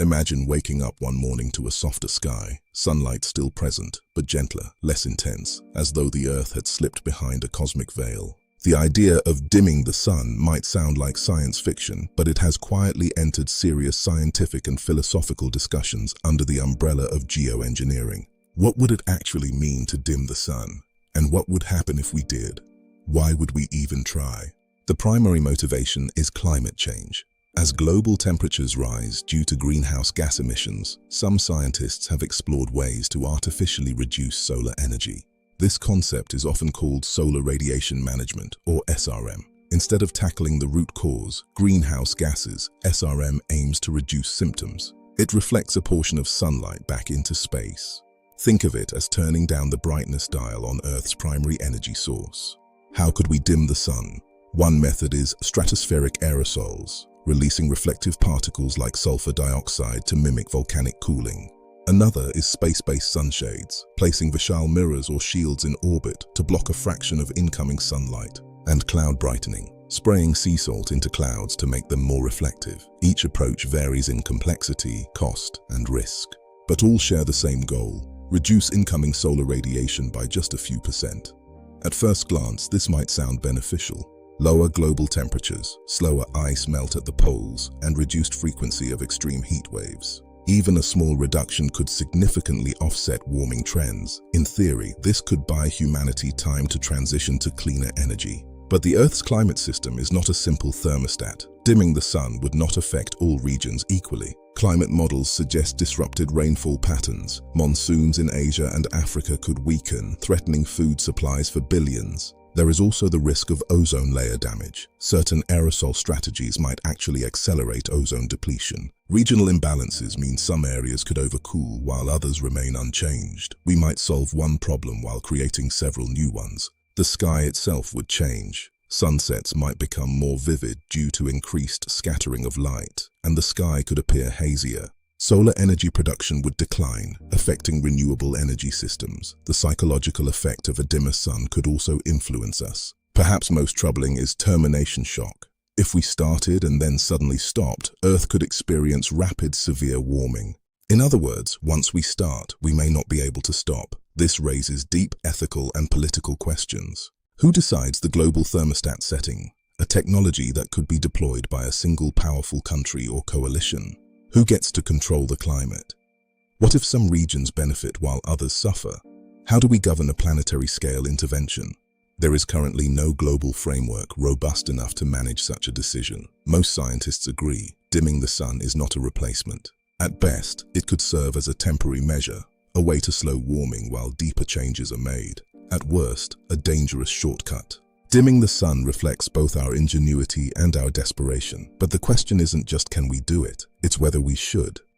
Imagine waking up one morning to a softer sky, sunlight still present, but gentler, less intense, as though the Earth had slipped behind a cosmic veil. The idea of dimming the sun might sound like science fiction, but it has quietly entered serious scientific and philosophical discussions under the umbrella of geoengineering. What would it actually mean to dim the sun? And what would happen if we did? Why would we even try? The primary motivation is climate change. As global temperatures rise due to greenhouse gas emissions, some scientists have explored ways to artificially reduce solar energy. This concept is often called solar radiation management, or SRM. Instead of tackling the root cause, greenhouse gases, SRM aims to reduce symptoms. It reflects a portion of sunlight back into space. Think of it as turning down the brightness dial on Earth's primary energy source. How could we dim the sun? One method is stratospheric aerosols, releasing reflective particles like sulfur dioxide to mimic volcanic cooling. Another is space-based sunshades, placing visual mirrors or shields in orbit to block a fraction of incoming sunlight. And cloud brightening, spraying sea salt into clouds to make them more reflective. Each approach varies in complexity, cost, and risk, but all share the same goal: reduce incoming solar radiation by just a few percent. At first glance, this might sound beneficial. Lower global temperatures, slower ice melt at the poles, and reduced frequency of extreme heat waves. Even a small reduction could significantly offset warming trends. In theory, this could buy humanity time to transition to cleaner energy. But the Earth's climate system is not a simple thermostat. Dimming the sun would not affect all regions equally. Climate models suggest disrupted rainfall patterns. Monsoons in Asia and Africa could weaken, threatening food supplies for billions. There is also the risk of ozone layer damage. Certain aerosol strategies might actually accelerate ozone depletion. Regional imbalances mean some areas could overcool while others remain unchanged. We might solve one problem while creating several new ones. The sky itself would change. Sunsets might become more vivid due to increased scattering of light, and the sky could appear hazier. Solar energy production would decline, affecting renewable energy systems. The psychological effect of a dimmer sun could also influence us. Perhaps most troubling is termination shock. If we started and then suddenly stopped, Earth could experience rapid, severe warming. In other words, once we start, we may not be able to stop. This raises deep ethical and political questions. Who decides the global thermostat setting? A technology that could be deployed by a single powerful country or coalition. Who gets to control the climate? What if some regions benefit while others suffer? How do we govern a planetary scale intervention? There is currently no global framework robust enough to manage such a decision. Most scientists agree, dimming the sun is not a replacement. At best, it could serve as a temporary measure, a way to slow warming while deeper changes are made. At worst, a dangerous shortcut. Dimming the sun reflects both our ingenuity and our desperation. But the question isn't just can we do it, it's whether we should.